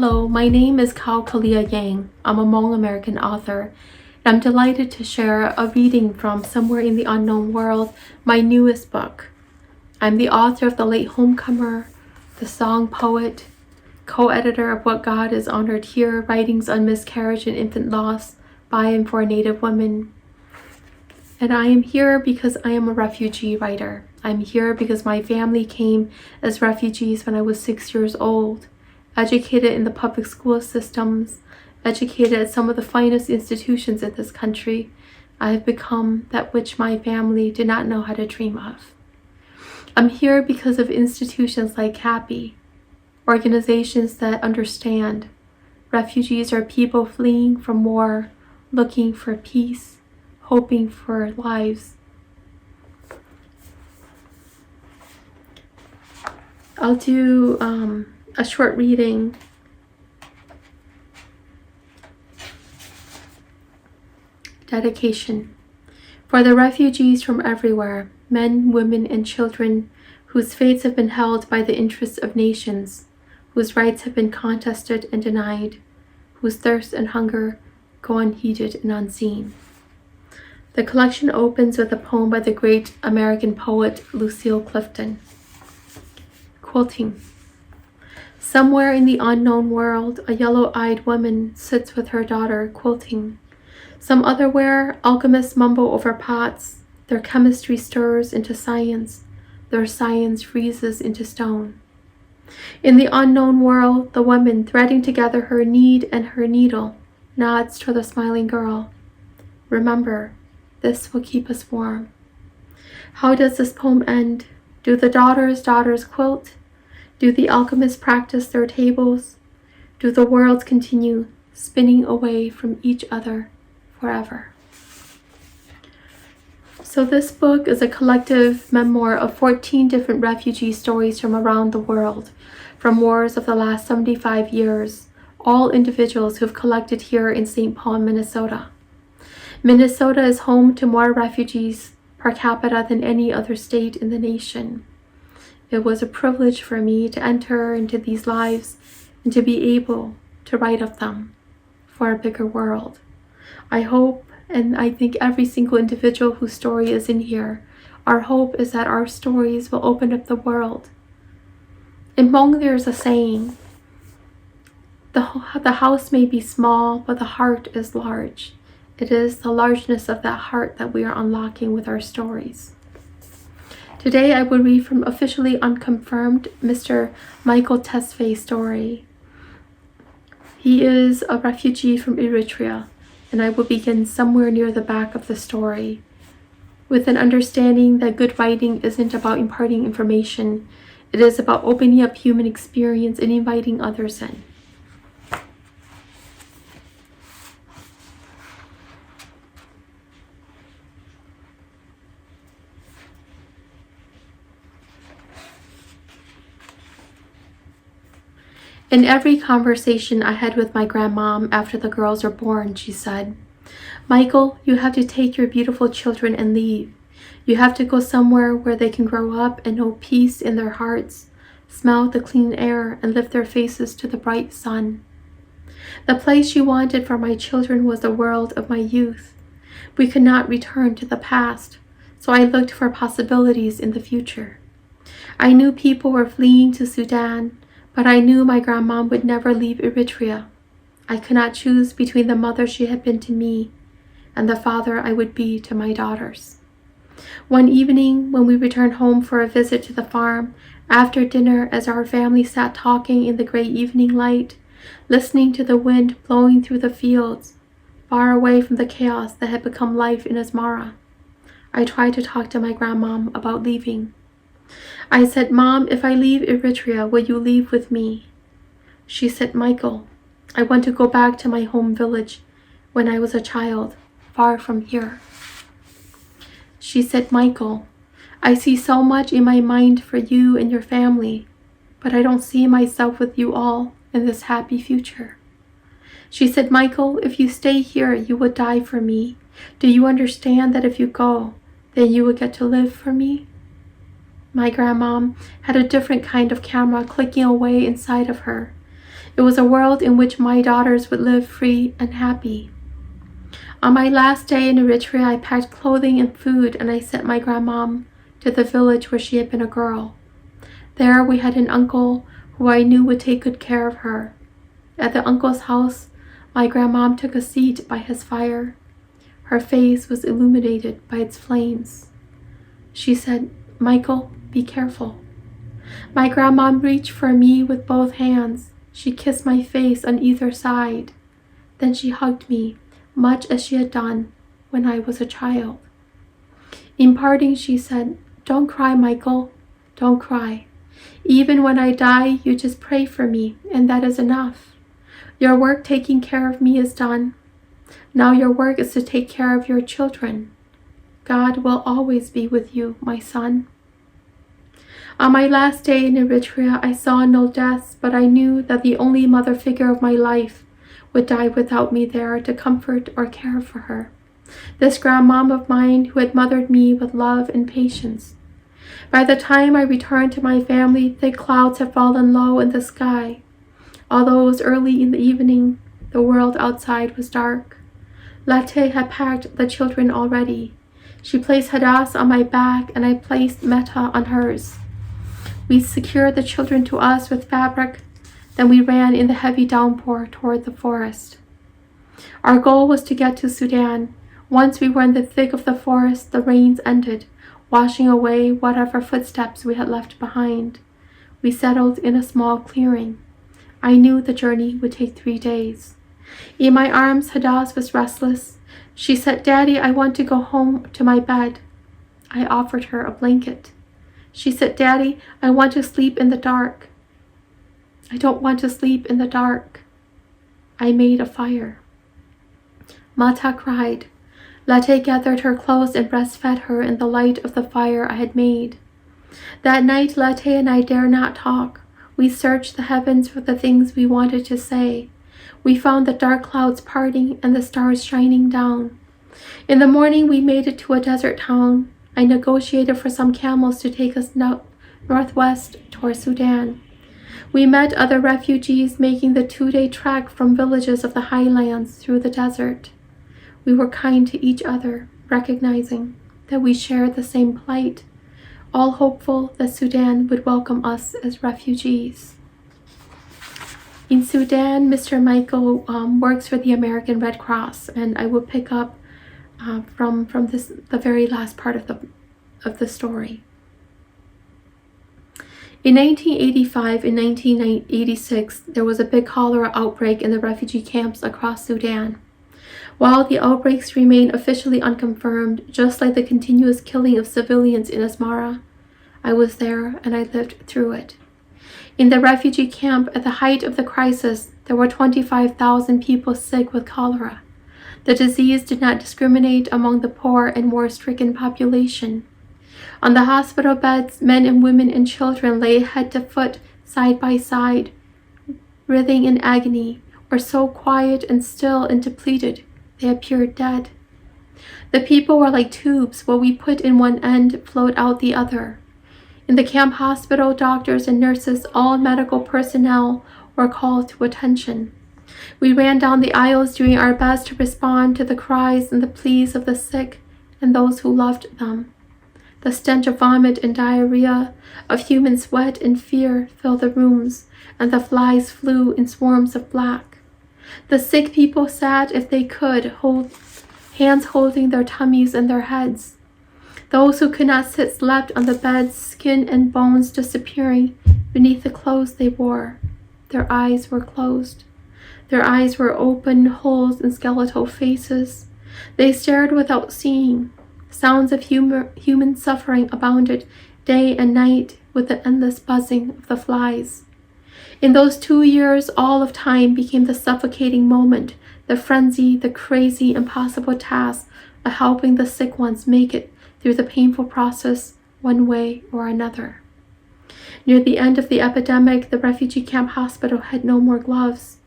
Hello, my name is Kao Kalia Yang. I'm a Hmong-American author, and I'm delighted to share a reading from Somewhere in the Unknown World, my newest book. I'm the author of The Late Homecomer, The Song Poet, co-editor of What God is Honored Here, Writings on Miscarriage and Infant Loss by and for Native Women. And I am here because I am a refugee writer. I'm here because my family came as refugees when I was 6 years old. Educated in the public school systems, educated at some of the finest institutions in this country, I have become that which my family did not know how to dream of. I'm here because of institutions like CAPI, organizations that understand refugees are people fleeing from war, looking for peace, hoping for lives. I'll do a short reading. Dedication. For the refugees from everywhere, men, women, and children, whose fates have been held by the interests of nations, whose rights have been contested and denied, whose thirst and hunger go unheeded and unseen. The collection opens with a poem by the great American poet Lucille Clifton. Quilting. Somewhere in the unknown world, a yellow-eyed woman sits with her daughter, quilting. Some otherwhere, alchemists mumble over pots. Their chemistry stirs into science. Their science freezes into stone. In the unknown world, the woman, threading together her need and her needle, nods to the smiling girl. Remember, this will keep us warm. How does this poem end? Do the daughters' quilt? Do the alchemists practice their tables? Do the worlds continue spinning away from each other forever? So this book is a collective memoir of 14 different refugee stories from around the world, from wars of the last 75 years, all individuals who have collected here in St. Paul, Minnesota. Minnesota is home to more refugees per capita than any other state in the nation. It was a privilege for me to enter into these lives and to be able to write of them for a bigger world. I hope, and I think every single individual whose story is in here, our hope is that our stories will open up the world. In Hmong, there is a saying, the house may be small, but the heart is large. It is the largeness of that heart that we are unlocking with our stories. Today I will read from officially unconfirmed Mr. Michael Tesfaye's story. He is a refugee from Eritrea, and I will begin somewhere near the back of the story, with an understanding that good writing isn't about imparting information. It is about opening up human experience and inviting others in. In every conversation I had with my grandmom after the girls were born, she said, "Michael, you have to take your beautiful children and leave. You have to go somewhere where they can grow up and know peace in their hearts, smell the clean air, and lift their faces to the bright sun." The place she wanted for my children was the world of my youth. We could not return to the past, so I looked for possibilities in the future. I knew people were fleeing to Sudan, but I knew my grandmom would never leave Eritrea. I could not choose between the mother she had been to me and the father I would be to my daughters. One evening, when we returned home for a visit to the farm, after dinner, as our family sat talking in the gray evening light, listening to the wind blowing through the fields, far away from the chaos that had become life in Asmara, I tried to talk to my grandmom about leaving. I said, "Mom, if I leave Eritrea, will you leave with me?" She said, "Michael, I want to go back to my home village when I was a child, far from here." She said, "Michael, I see so much in my mind for you and your family, but I don't see myself with you all in this happy future." She said, "Michael, if you stay here, you will die for me. Do you understand that if you go, then you will get to live for me?" My grandmom had a different kind of camera clicking away inside of her. It was a world in which my daughters would live free and happy. On my last day in Eritrea, I packed clothing and food, and I sent my grandmom to the village where she had been a girl. There we had an uncle who I knew would take good care of her. At the uncle's house, my grandmom took a seat by his fire. Her face was illuminated by its flames. She said, "Michael, be careful." My grandmom reached for me with both hands. She kissed my face on either side. Then she hugged me, much as she had done when I was a child. In parting, she said, "Don't cry, Michael. Don't cry. Even when I die, you just pray for me, and that is enough. Your work taking care of me is done. Now your work is to take care of your children. God will always be with you, my son." On my last day in Eritrea, I saw no deaths, but I knew that the only mother figure of my life would die without me there to comfort or care for her. This grandmom of mine who had mothered me with love and patience. By the time I returned to my family, thick clouds had fallen low in the sky. Although it was early in the evening, the world outside was dark. Late had packed the children already. She placed Hadass on my back, and I placed Meta on hers. We secured the children to us with fabric. Then we ran in the heavy downpour toward the forest. Our goal was to get to Sudan. Once we were in the thick of the forest, the rains ended, washing away whatever footsteps we had left behind. We settled in a small clearing. I knew the journey would take 3 days. In my arms, Hadass was restless. She said, "Daddy, I want to go home to my bed." I offered her a blanket. She said, "Daddy, I want to sleep in the dark." "I don't want to sleep in the dark." I made a fire. Mata cried. Late gathered her clothes and breastfed her in the light of the fire I had made. That night, Late and I dare not talk. We searched the heavens for the things we wanted to say. We found the dark clouds parting and the stars shining down. In the morning, we made it to a desert town. I negotiated for some camels to take us northwest toward Sudan. We met other refugees making the 2-day trek from villages of the highlands through the desert. We were kind to each other, recognizing that we shared the same plight, all hopeful that Sudan would welcome us as refugees. In Sudan, Mr. Michael works for the American Red Cross, and I will pick up from the very last part of the story. In 1985 and 1986, there was a big cholera outbreak in the refugee camps across Sudan. While the outbreaks remain officially unconfirmed, just like the continuous killing of civilians in Asmara, I was there and I lived through it. In the refugee camp at the height of the crisis, there were 25,000 people sick with cholera. The disease did not discriminate among the poor and war-stricken population. On the hospital beds, men and women and children lay head to foot, side by side, writhing in agony, or so quiet and still and depleted they appeared dead. The people were like tubes. What we put in one end flowed out the other. In the camp hospital, doctors and nurses, all medical personnel, were called to attention. We ran down the aisles doing our best to respond to the cries and the pleas of the sick and those who loved them. The stench of vomit and diarrhea, of human sweat and fear filled the rooms, and the flies flew in swarms of black. The sick people sat, if they could, hands holding their tummies and their heads. Those who could not sit slept on the beds, skin and bones disappearing beneath the clothes they wore. Their eyes were closed. Their eyes were open holes in skeletal faces. They stared without seeing. Sounds of human suffering abounded day and night with the endless buzzing of the flies. In those 2 years, all of time became the suffocating moment, the frenzy, the crazy, impossible task of helping the sick ones make it through the painful process one way or another. Near the end of the epidemic, the refugee camp hospital had no more gloves.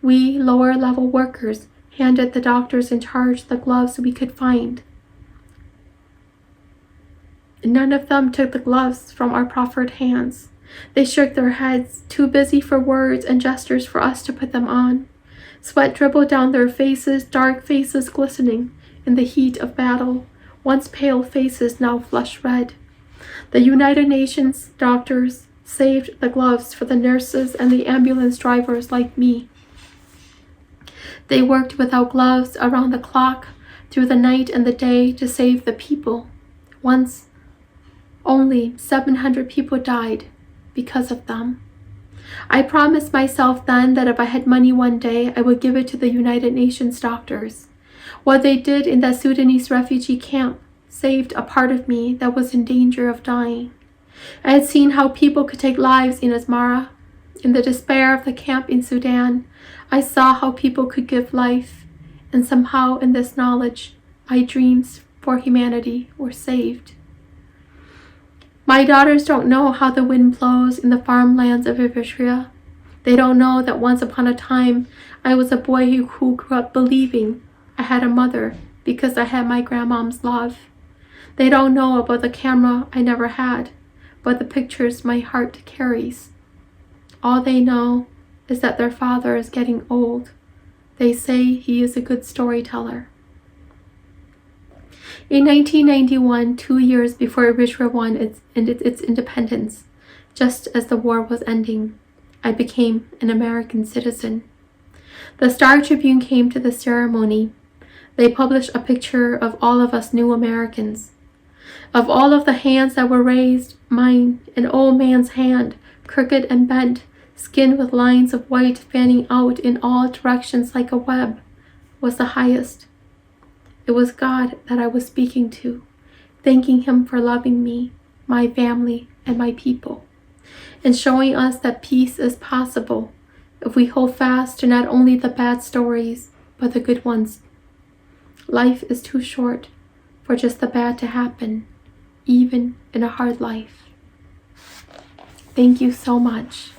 We, lower-level workers, handed the doctors in charge the gloves we could find. None of them took the gloves from our proffered hands. They shook their heads, too busy for words and gestures for us to put them on. Sweat dribbled down their faces, dark faces glistening in the heat of battle, once pale faces now flush red. The United Nations doctors saved the gloves for the nurses and the ambulance drivers like me. They worked without gloves around the clock, through the night and the day to save the people. Once, only 700 people died because of them. I promised myself then that if I had money one day, I would give it to the United Nations doctors. What they did in that Sudanese refugee camp saved a part of me that was in danger of dying. I had seen how people could take lives in Asmara. In the despair of the camp in Sudan, I saw how people could give life, and somehow in this knowledge, my dreams for humanity were saved. My daughters don't know how the wind blows in the farmlands of Eritrea. They don't know that once upon a time, I was a boy who grew up believing I had a mother because I had my grandmom's love. They don't know about the camera I never had, but the pictures my heart carries. All they know is that their father is getting old. They say he is a good storyteller. In 1991, 2 years before Eritrea won its independence, just as the war was ending, I became an American citizen. The Star Tribune came to the ceremony. They published a picture of all of us new Americans. Of all of the hands that were raised, mine, an old man's hand, crooked and bent, skinned with lines of white fanning out in all directions like a web, was the highest. It was God that I was speaking to, thanking Him for loving me, my family, and my people, and showing us that peace is possible if we hold fast to not only the bad stories, but the good ones. Life is too short for just the bad to happen, even in a hard life. Thank you so much.